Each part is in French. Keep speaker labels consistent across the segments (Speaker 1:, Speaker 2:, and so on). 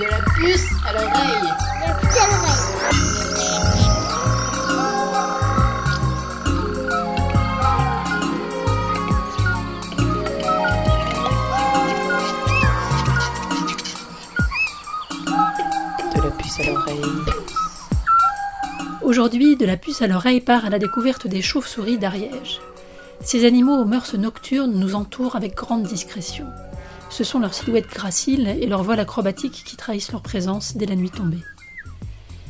Speaker 1: De la puce à l'oreille.
Speaker 2: De la puce à l'oreille.
Speaker 1: De la puce à l'oreille.
Speaker 3: Aujourd'hui, De la puce à l'oreille part à la découverte des chauves-souris d'Ariège. Ces animaux aux mœurs nocturnes nous entourent avec grande discrétion. Ce sont leurs silhouettes graciles et leur vol acrobatique qui trahissent leur présence dès la nuit tombée.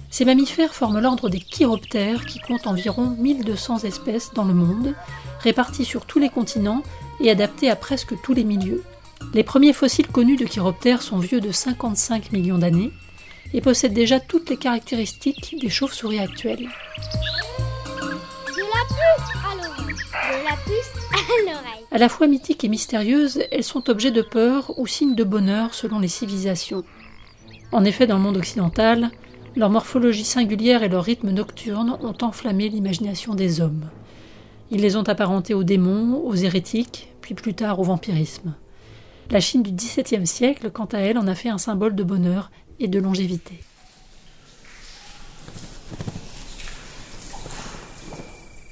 Speaker 3: Ces mammifères forment l'ordre des chiroptères qui compte environ 1200 espèces dans le monde, réparties sur tous les continents et adaptées à presque tous les milieux. Les premiers fossiles connus de chiroptères sont vieux de 55 millions d'années et possèdent déjà toutes les caractéristiques des chauves-souris actuelles.
Speaker 2: De la puce à l'oreille. De la puce à l'oreille.
Speaker 3: À la fois mythiques et mystérieuses, elles sont objets de peur ou signes de bonheur selon les civilisations. En effet, dans le monde occidental, leur morphologie singulière et leur rythme nocturne ont enflammé l'imagination des hommes. Ils les ont apparentés aux démons, aux hérétiques, puis plus tard au vampirisme. La Chine du XVIIe siècle, quant à elle, en a fait un symbole de bonheur et de longévité.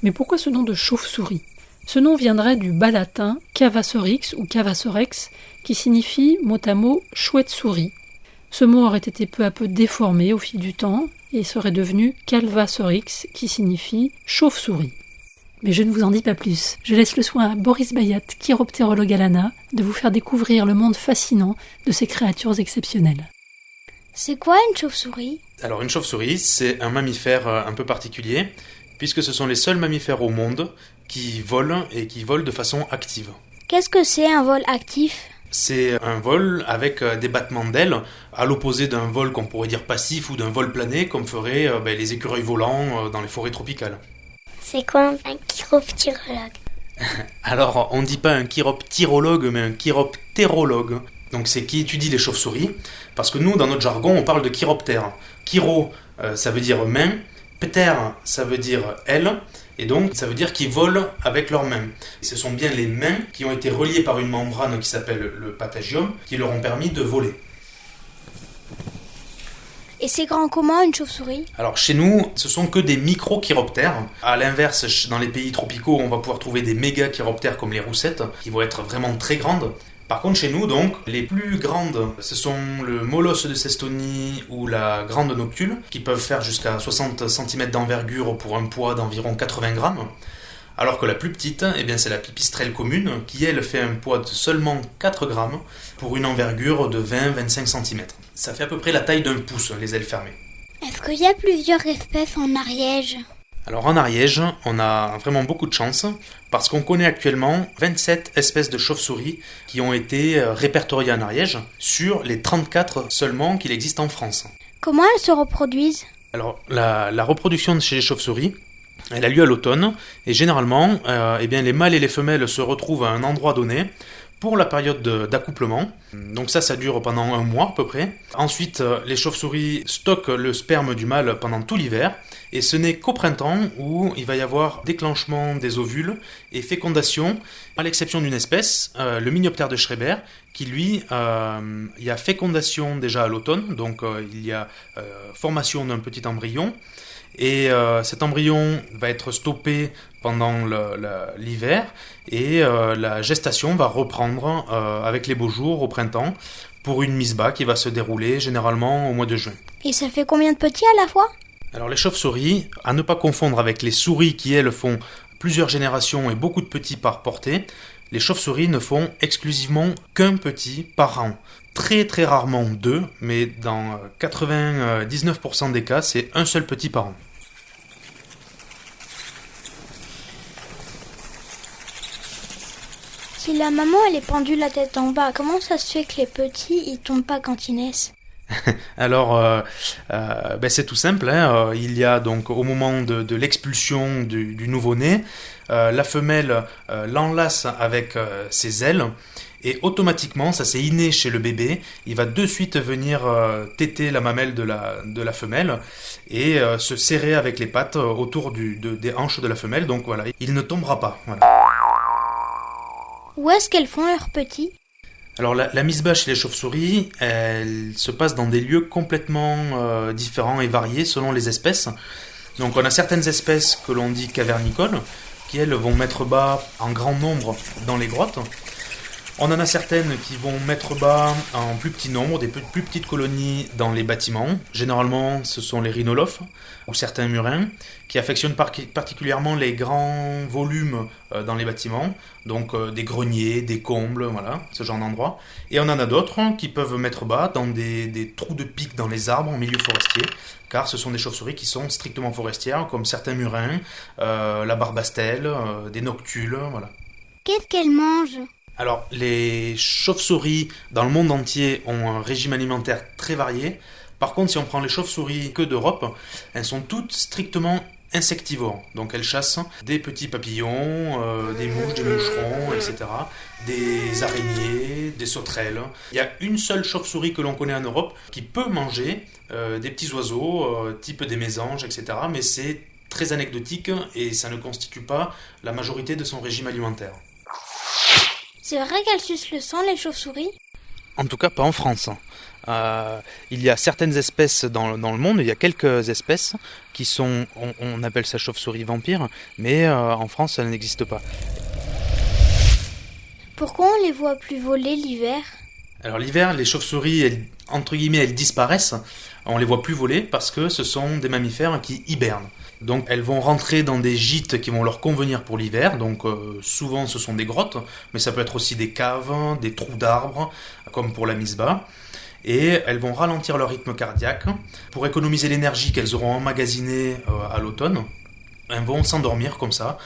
Speaker 3: Mais pourquoi ce nom de chauve-souris ? Ce nom viendrait du bas latin cavassorix ou cavassorex, qui signifie mot à mot chouette-souris. Ce mot aurait été peu à peu déformé au fil du temps et serait devenu calvassorix, qui signifie chauve-souris. Mais je ne vous en dis pas plus. Je laisse le soin à Boris Bayat, chiroptérologue à l'ANA, de vous faire découvrir le monde fascinant de ces créatures exceptionnelles.
Speaker 2: C'est quoi une chauve-souris ?
Speaker 4: Alors une chauve-souris, c'est un mammifère un peu particulier, puisque ce sont les seuls mammifères au monde qui volent et qui volent de façon active.
Speaker 2: Qu'est-ce que c'est un vol actif ?
Speaker 4: C'est un vol avec des battements d'ailes, à l'opposé d'un vol qu'on pourrait dire passif ou d'un vol plané, comme feraient les écureuils volants dans les forêts tropicales.
Speaker 2: C'est quoi un chiroptérologue ?
Speaker 4: Alors, on ne dit pas un chiroptérologue, mais un chiroptérologue. Donc c'est qui étudie les chauves-souris, parce que nous, dans notre jargon, on parle de chiroptère. Chiro, ça veut dire main, pter, ça veut dire aile, et donc ça veut dire qu'ils volent avec leurs mains. Et ce sont bien les mains qui ont été reliées par une membrane qui s'appelle le patagium, qui leur ont permis de voler.
Speaker 2: Et c'est grand comment une chauve-souris ?
Speaker 4: Alors chez nous, ce sont que des micro-chiroptères. À l'inverse, dans les pays tropicaux, on va pouvoir trouver des méga-chiroptères comme les roussettes, qui vont être vraiment très grandes. Par contre, chez nous, donc, les plus grandes, ce sont le molosse de Cestonie ou la grande noctule, qui peuvent faire jusqu'à 60 cm d'envergure pour un poids d'environ 80 grammes. Alors que la plus petite, c'est la pipistrelle commune, qui elle fait un poids de seulement 4 grammes pour une envergure de 20-25 cm. Ça fait à peu près la taille d'un pouce, les ailes fermées.
Speaker 2: Est-ce qu'il y a plusieurs espèces en Ariège ?
Speaker 4: Alors en Ariège, on a vraiment beaucoup de chance, parce qu'on connaît actuellement 27 espèces de chauves-souris qui ont été répertoriées en Ariège, sur les 34 seulement qu'il existe en France.
Speaker 2: Comment elles se reproduisent ?
Speaker 4: Alors la reproduction chez les chauves-souris, elle a lieu à l'automne, et généralement, les mâles et les femelles se retrouvent à un endroit donné pour la période d'accouplement. Donc ça dure pendant un mois à peu près. Ensuite, les chauves-souris stockent le sperme du mâle pendant tout l'hiver, et ce n'est qu'au printemps où il va y avoir déclenchement des ovules et fécondation, à l'exception d'une espèce, le Minioptère de Schreiber, qui lui, il y a fécondation déjà à l'automne, donc il y a formation d'un petit embryon, et cet embryon va être stoppé pendant l'hiver, et la gestation va reprendre avec les beaux jours au printemps pour une mise bas qui va se dérouler généralement au mois de juin.
Speaker 2: Et ça fait combien de petits à la fois ?
Speaker 4: Alors les chauves-souris, à ne pas confondre avec les souris qui elles font plusieurs générations et beaucoup de petits par portée, les chauves-souris ne font exclusivement qu'un petit par an. Très très rarement deux, mais dans 99% des cas, c'est un seul petit par an.
Speaker 2: Si la maman elle est pendue la tête en bas, comment ça se fait que les petits ils tombent pas quand ils naissent ?
Speaker 4: Alors, c'est tout simple. Il y a donc au moment de l'expulsion du nouveau-né, la femelle l'enlace avec ses ailes, et automatiquement, ça c'est inné chez le bébé, il va de suite venir téter la mamelle de la femelle et se serrer avec les pattes autour des hanches de la femelle. Donc voilà, il ne tombera pas. Voilà.
Speaker 2: Où est-ce qu'elles font leurs petits ?
Speaker 4: Alors la mise bas chez les chauves-souris, elle se passe dans des lieux complètement différents et variés selon les espèces. Donc on a certaines espèces que l'on dit cavernicoles, qui elles vont mettre bas en grand nombre dans les grottes. On en a certaines qui vont mettre bas en plus petit nombre, des plus petites colonies dans les bâtiments. Généralement, ce sont les rhinolophes ou certains murins qui affectionnent particulièrement les grands volumes dans les bâtiments, donc des greniers, des combles, voilà, ce genre d'endroits. Et on en a d'autres qui peuvent mettre bas dans des trous de pics dans les arbres en milieu forestier, car ce sont des chauves-souris qui sont strictement forestières, comme certains murins, la barbastelle, des noctules, voilà.
Speaker 2: Qu'est-ce qu'elles mangent?
Speaker 4: Alors, les chauves-souris dans le monde entier ont un régime alimentaire très varié. Par contre, si on prend les chauves-souris que d'Europe, elles sont toutes strictement insectivores. Donc elles chassent des petits papillons, des mouches, des moucherons, etc. Des araignées, des sauterelles. Il y a une seule chauve-souris que l'on connaît en Europe qui peut manger des petits oiseaux, type des mésanges, etc. Mais c'est très anecdotique et ça ne constitue pas la majorité de son régime alimentaire.
Speaker 2: C'est vrai qu'elles sucent le sang, les chauves-souris?
Speaker 4: En tout cas, pas en France. Il y a certaines espèces dans le monde, il y a quelques espèces qui sont, on appelle ça chauve-souris vampire, mais en France, ça n'existe pas.
Speaker 2: Pourquoi on les voit plus voler l'hiver?
Speaker 4: Alors l'hiver, les chauves-souris, entre guillemets, elles disparaissent. On les voit plus voler parce que ce sont des mammifères qui hibernent. Donc elles vont rentrer dans des gîtes qui vont leur convenir pour l'hiver, donc souvent ce sont des grottes, mais ça peut être aussi des caves, des trous d'arbres, comme pour la mise bas. Et elles vont ralentir leur rythme cardiaque pour économiser l'énergie qu'elles auront emmagasinée à l'automne. Elles vont s'endormir comme ça.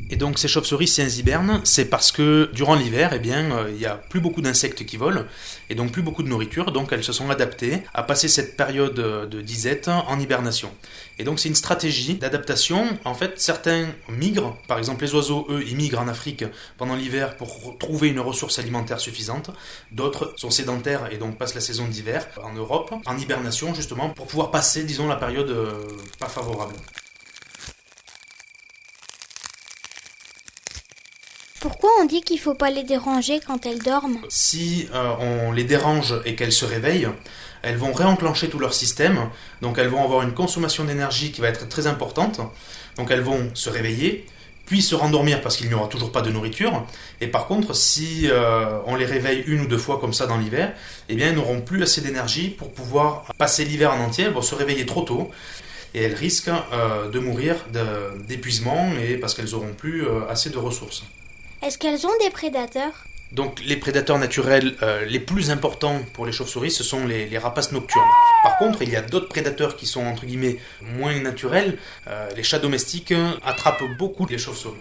Speaker 4: Et donc ces chauves-souris, si elles hibernent, c'est parce que durant l'hiver, il y a plus beaucoup d'insectes qui volent, et donc plus beaucoup de nourriture, donc elles se sont adaptées à passer cette période de disette en hibernation. Et donc c'est une stratégie d'adaptation. En fait, certains migrent, par exemple les oiseaux, eux, ils migrent en Afrique pendant l'hiver pour trouver une ressource alimentaire suffisante. D'autres sont sédentaires et donc passent la saison d'hiver en Europe, en hibernation justement, pour pouvoir passer, disons, la période pas favorable.
Speaker 2: Pourquoi on dit qu'il ne faut pas les déranger quand elles dorment?
Speaker 4: Si on les dérange et qu'elles se réveillent, elles vont réenclencher tout leur système, donc elles vont avoir une consommation d'énergie qui va être très importante, donc elles vont se réveiller, puis se rendormir parce qu'il n'y aura toujours pas de nourriture, et par contre, si on les réveille une ou deux fois comme ça dans l'hiver, eh bien elles n'auront plus assez d'énergie pour pouvoir passer l'hiver en entier, elles vont se réveiller trop tôt, et elles risquent de mourir d'épuisement, et parce qu'elles n'auront plus assez de ressources.
Speaker 2: Est-ce qu'elles ont des prédateurs?
Speaker 4: Donc les prédateurs naturels les plus importants pour les chauves-souris, ce sont les rapaces nocturnes. Par contre, il y a d'autres prédateurs qui sont entre guillemets moins naturels. Les chats domestiques attrapent beaucoup les chauves-souris.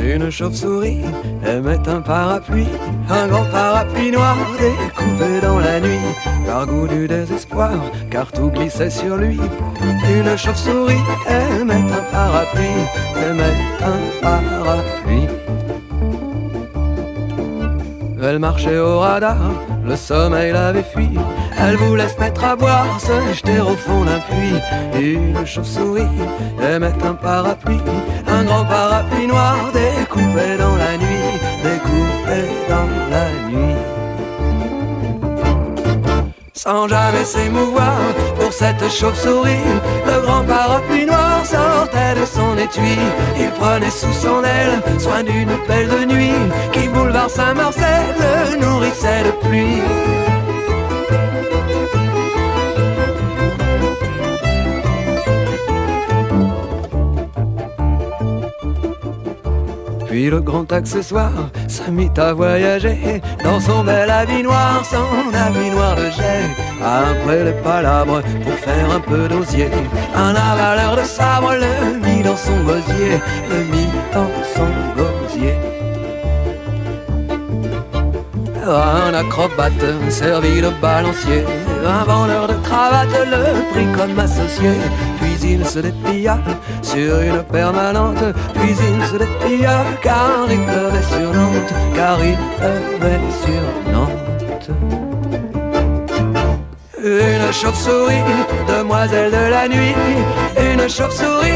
Speaker 5: Une chauve-souris aimait un parapluie, un grand parapluie noir découpé dans la nuit, par goût du désespoir, car tout glissait sur lui. Une chauve-souris aimait un parapluie, aimait un parapluie. Elle marchait au radar, le sommeil l'avait fui. Elle voulait se mettre à boire, se jeter au fond d'un puits. Une chauve-souris aimait un parapluie, un grand parapluie noir découpé dans la nuit, découpé dans la nuit. Sans jamais s'émouvoir pour cette chauve-souris, le grand parapluie noir sortait de son étui. Il prenait sous son aile soin d'une belle de nuit qui, boulevard Saint-Marcel, le nourrissait de pluie. Puis le grand accessoire se mit à voyager dans son bel habit noir, son habit noir de jet. Après les palabres pour faire un peu d'osier, un avaleur de sabre le mit dans son gosier, le mit dans son gosier. Un acrobate servi de balancier, un vendeur de cravates le prit comme associé. Puis il se déplia sur une permanente. Puis il se déplia car il pleuvait sur Nantes, car il pleuvait sur Nantes. Une chauve-souris, demoiselle de la nuit, une chauve-souris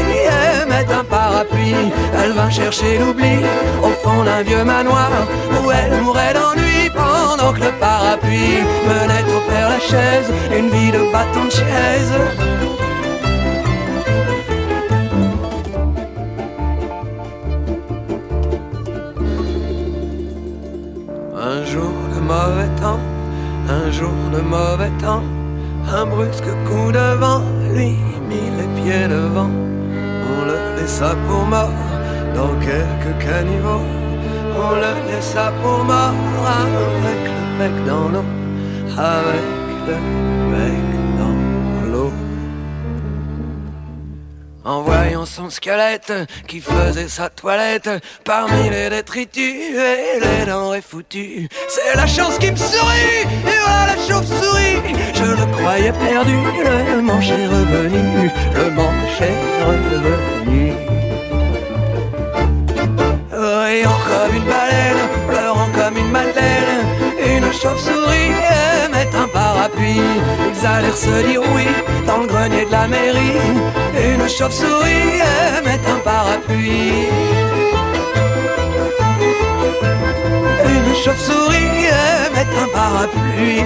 Speaker 5: aimait un parapluie. Elle vint chercher l'oubli au fond d'un vieux manoir où elle mourait d'ennui pendant que le parapluie menait au Père-Lachaise une vie de bâton de chaise. Un jour de mauvais temps, un jour de mauvais temps, un brusque coup de vent lui mit les pieds devant. On le laissa pour mort dans quelques caniveaux. On le laissa pour mort avec le bec dans l'eau, avec le bec dans l'eau. En voyant son squelette qui faisait sa toilette parmi les détritus et les denrées foutues, c'est la chance qui me sourit, et voilà la chauve-souris. Je le croyais perdu, le manche est revenu, le manche est revenu. Riant comme une baleine, pleurant comme une madeleine, une chauve-souris aimait un parapluie. Ils allèrent se dire oui dans le grenier de la mairie. Une chauve-souris aimait un parapluie. Une chauve-souris aimait un parapluie.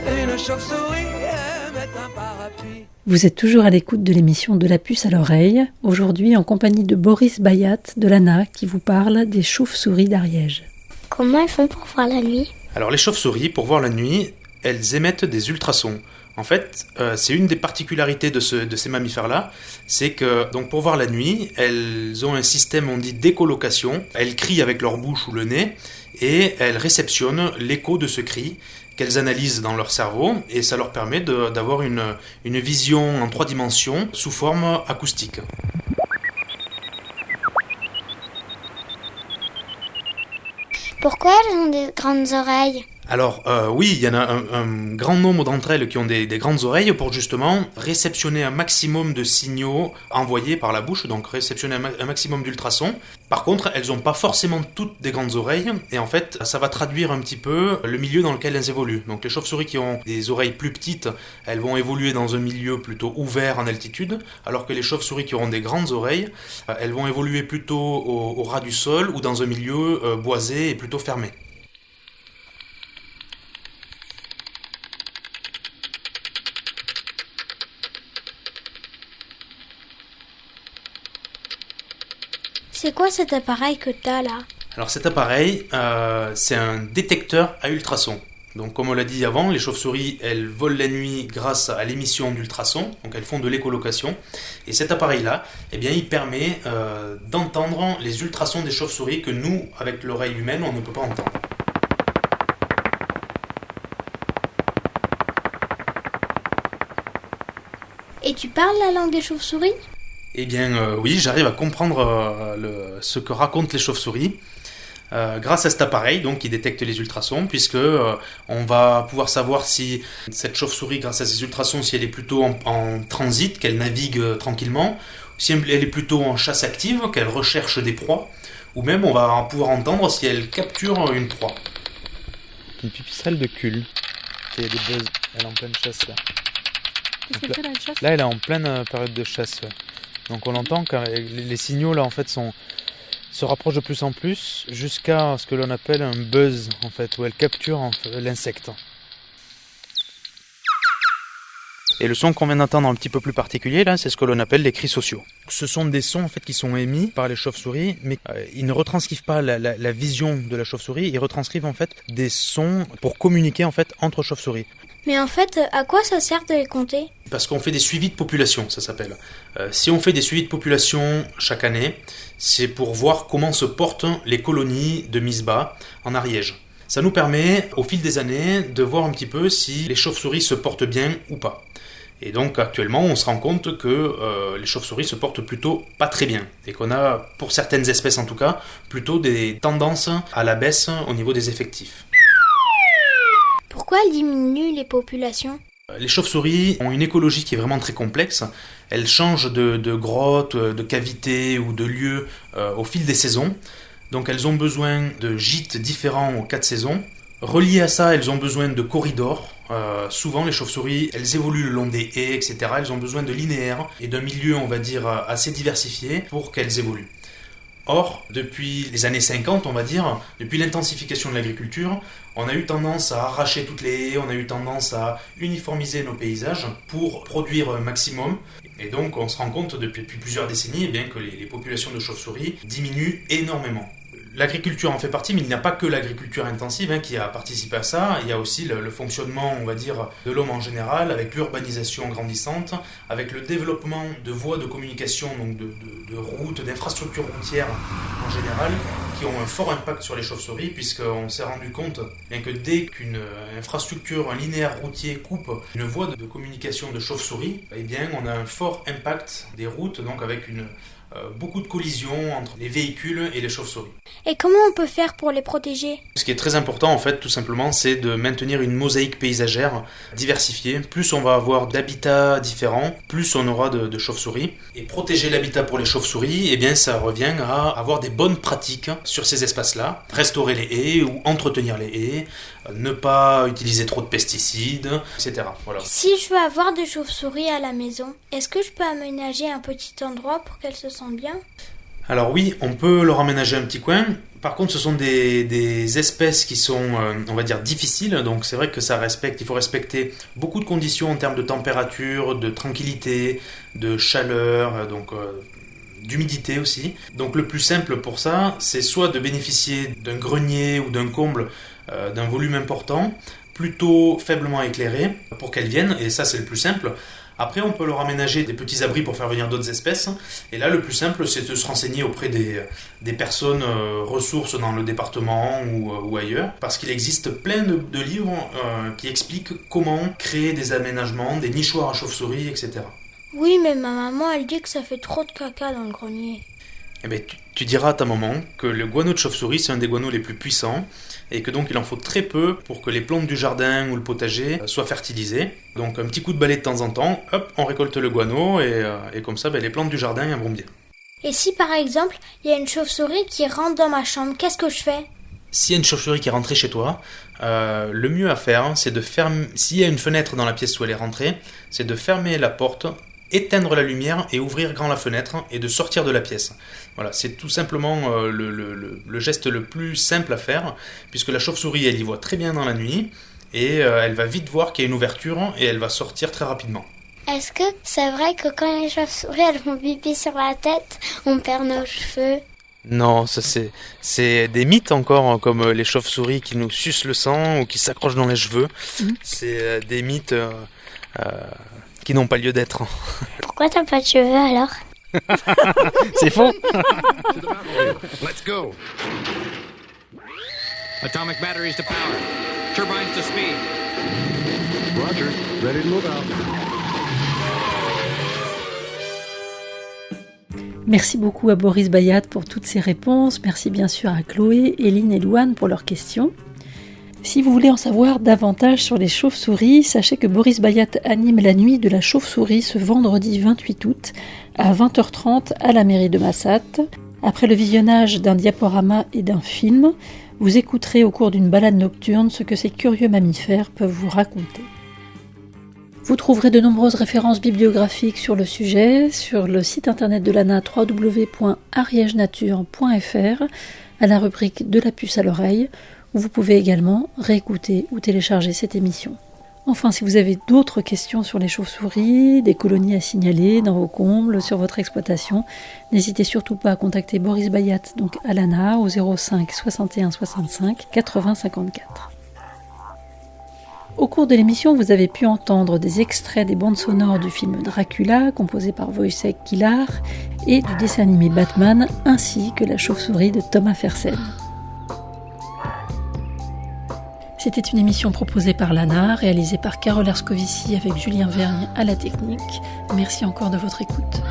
Speaker 5: Une chauve-souris aimait un parapluie.
Speaker 3: Vous êtes toujours à l'écoute de l'émission De la puce à l'oreille, aujourd'hui en compagnie de Boris Bayat de l'ANA qui vous parle des chauves-souris d'Ariège.
Speaker 2: Comment elles font pour voir la nuit?
Speaker 4: Alors les chauves-souris, pour voir la nuit, elles émettent des ultrasons. En fait, c'est une des particularités de ces mammifères-là, c'est que donc pour voir la nuit, elles ont un système, on dit, d'écholocation. Elles crient avec leur bouche ou le nez, et elles réceptionnent l'écho de ce cri qu'elles analysent dans leur cerveau, et ça leur permet d'avoir une vision en 3 dimensions sous forme acoustique.
Speaker 2: Pourquoi elles ont des grandes oreilles?
Speaker 4: Alors oui, il y en a un grand nombre d'entre elles qui ont des grandes oreilles pour justement réceptionner un maximum de signaux envoyés par la bouche, donc réceptionner un maximum d'ultrasons. Par contre, elles n'ont pas forcément toutes des grandes oreilles, et en fait, ça va traduire un petit peu le milieu dans lequel elles évoluent. Donc les chauves-souris qui ont des oreilles plus petites, elles vont évoluer dans un milieu plutôt ouvert en altitude, alors que les chauves-souris qui auront des grandes oreilles, elles vont évoluer plutôt au ras du sol ou dans un milieu boisé et plutôt fermé.
Speaker 2: C'est quoi cet appareil que t'as là?
Speaker 4: Alors cet appareil, c'est un détecteur à ultrasons. Donc comme on l'a dit avant, les chauves-souris, elles volent la nuit grâce à l'émission d'ultrasons, donc elles font de l'écholocation. Et cet appareil-là, eh bien, il permet d'entendre les ultrasons des chauves-souris que nous, avec l'oreille humaine, on ne peut pas entendre.
Speaker 2: Et tu parles la langue des chauves-souris?
Speaker 4: Eh bien oui, j'arrive à comprendre ce que racontent les chauves-souris grâce à cet appareil donc, qui détecte les ultrasons, puisque on va pouvoir savoir si cette chauve-souris, grâce à ces ultrasons, si elle est plutôt en transit, qu'elle navigue tranquillement, si elle est plutôt en chasse active, qu'elle recherche des proies, ou même on va pouvoir entendre si elle capture une proie.
Speaker 6: Une pipistrelle de cul qui a des buzz, elle est en pleine chasse là.
Speaker 3: Qu'est-ce qu'elle fait là, elle chasse ?
Speaker 6: Là elle est en pleine période de chasse. Ouais. Donc on entend que les signaux là en fait se rapprochent de plus en plus jusqu'à ce que l'on appelle un buzz en fait, où elle capture l'insecte. Et le son qu'on vient d'entendre un petit peu plus particulier là, c'est ce que l'on appelle les cris sociaux. Ce sont des sons en fait qui sont émis par les chauves-souris, mais ils ne retranscrivent pas la vision de la chauve-souris, ils retranscrivent en fait des sons pour communiquer en fait entre chauves-souris.
Speaker 2: Mais en fait, à quoi ça sert de les compter ?
Speaker 4: Parce qu'on fait des suivis de population, ça s'appelle. Si on fait des suivis de population chaque année, c'est pour voir comment se portent les colonies de Misbah en Ariège. Ça nous permet, au fil des années, de voir un petit peu si les chauves-souris se portent bien ou pas. Et donc actuellement, on se rend compte que les chauves-souris se portent plutôt pas très bien. Et qu'on a, pour certaines espèces en tout cas, plutôt des tendances à la baisse au niveau des effectifs.
Speaker 2: Pourquoi elles diminuent les populations ?
Speaker 4: Les chauves-souris ont une écologie qui est vraiment très complexe. Elles changent de grottes, de cavités ou de lieux au fil des saisons. Donc elles ont besoin de gîtes différents aux 4 saisons. Reliées à ça, elles ont besoin de corridors. Souvent, les chauves-souris, elles évoluent le long des haies, etc. Elles ont besoin de linéaires et d'un milieu, on va dire, assez diversifié pour qu'elles évoluent. Or, depuis les années 50, on va dire, depuis l'intensification de l'agriculture, on a eu tendance à arracher toutes les haies, on a eu tendance à uniformiser nos paysages pour produire un maximum. Et donc, on se rend compte depuis plusieurs décennies eh bien, que les populations de chauves-souris diminuent énormément. L'agriculture en fait partie, mais il n'y a pas que l'agriculture intensive qui a participé à ça. Il y a aussi le fonctionnement, on va dire, de l'homme en général, avec l'urbanisation grandissante, avec le développement de voies de communication, donc de routes, d'infrastructures routières en général, qui ont un fort impact sur les chauves-souris, puisqu'on s'est rendu compte bien que dès qu'une infrastructure, un linéaire routier coupe une voie de communication de chauves-souris, eh bien on a un fort impact des routes, donc avec beaucoup de collisions entre les véhicules et les chauves-souris.
Speaker 2: Et comment on peut faire pour les protéger ?
Speaker 4: Ce qui est très important, en fait, tout simplement, c'est de maintenir une mosaïque paysagère diversifiée. Plus on va avoir d'habitats différents, plus on aura de chauves-souris. Et protéger l'habitat pour les chauves-souris, eh bien, ça revient à avoir des bonnes pratiques sur ces espaces-là. Restaurer les haies ou entretenir les haies, ne pas utiliser trop de pesticides, etc. Voilà.
Speaker 2: Si je veux avoir des chauves-souris à la maison, est-ce que je peux aménager un petit endroit pour qu'elles se sentent bien ?
Speaker 4: Alors oui, on peut leur aménager un petit coin. Par contre, ce sont des espèces qui sont, on va dire, difficiles. Donc c'est vrai que il faut respecter beaucoup de conditions en termes de température, de tranquillité, de chaleur, d'humidité aussi. Donc le plus simple pour ça, c'est soit de bénéficier d'un grenier ou d'un comble d'un volume important, plutôt faiblement éclairé, pour qu'elles viennent, et ça c'est le plus simple. Après, on peut leur aménager des petits abris pour faire venir d'autres espèces. Et là, le plus simple, c'est de se renseigner auprès des personnes ressources dans le département ou ailleurs. Parce qu'il existe plein de livres qui expliquent comment créer des aménagements, des nichoirs à chauves-souris, etc.
Speaker 2: Oui, mais ma maman, elle dit que ça fait trop de caca dans le grenier.
Speaker 4: Eh bien, tu diras à ta maman que le guano de chauve-souris, c'est un des guanos les plus puissants et que donc il en faut très peu pour que les plantes du jardin ou le potager soient fertilisées. Donc un petit coup de balai de temps en temps, hop, on récolte le guano et comme ça, les plantes du jardin vont bien.
Speaker 2: Et si par exemple, il y a une chauve-souris qui rentre dans ma chambre, qu'est-ce que je fais ?
Speaker 4: S'il y a une chauve-souris qui est rentrée chez toi, le mieux à faire, c'est de fermer. S'il y a une fenêtre dans la pièce où elle est rentrée, c'est de fermer la porte, éteindre la lumière et ouvrir grand la fenêtre et de sortir de la pièce. Voilà, c'est tout simplement le geste le plus simple à faire, puisque la chauve-souris, elle y voit très bien dans la nuit, et elle va vite voir qu'il y a une ouverture, et elle va sortir très rapidement.
Speaker 2: Est-ce que c'est vrai que quand les chauves-souris, elles font pipi sur la tête, on perd nos cheveux ?
Speaker 6: Non, ça c'est des mythes encore, comme les chauves-souris qui nous sucent le sang ou qui s'accrochent dans les cheveux. C'est des mythes qui n'ont pas lieu d'être.
Speaker 2: Pourquoi t'as pas de cheveux alors ?
Speaker 6: C'est faux.
Speaker 7: Let's go. Atomic batteries to power. Turbines to speed.
Speaker 8: Roger. Ready to move out.
Speaker 3: Merci beaucoup à Boris Bayat pour toutes ses réponses. Merci bien sûr à Chloé, Éline et Louane pour leurs questions. Si vous voulez en savoir davantage sur les chauves-souris, sachez que Boris Bayat anime la nuit de la chauve-souris ce vendredi 28 août à 20h30 à la mairie de Massat. Après le visionnage d'un diaporama et d'un film, vous écouterez au cours d'une balade nocturne ce que ces curieux mammifères peuvent vous raconter. Vous trouverez de nombreuses références bibliographiques sur le sujet sur le site internet de l'ANA www.ariègenature.fr à la rubrique de la puce à l'oreille, où vous pouvez également réécouter ou télécharger cette émission. Enfin, si vous avez d'autres questions sur les chauves-souris, des colonies à signaler dans vos combles, sur votre exploitation, n'hésitez surtout pas à contacter Boris Bayat, donc à l'ANA, au 05 61 65 80 54. Au cours de l'émission, vous avez pu entendre des extraits des bandes sonores du film Dracula, composé par Wojciech Kilar, et du dessin animé Batman, ainsi que La chauve-souris de Thomas Fersen. C'était une émission proposée par l'ANA, réalisée par Carole Erscovici avec Julien Vergne à la technique. Merci encore de votre écoute.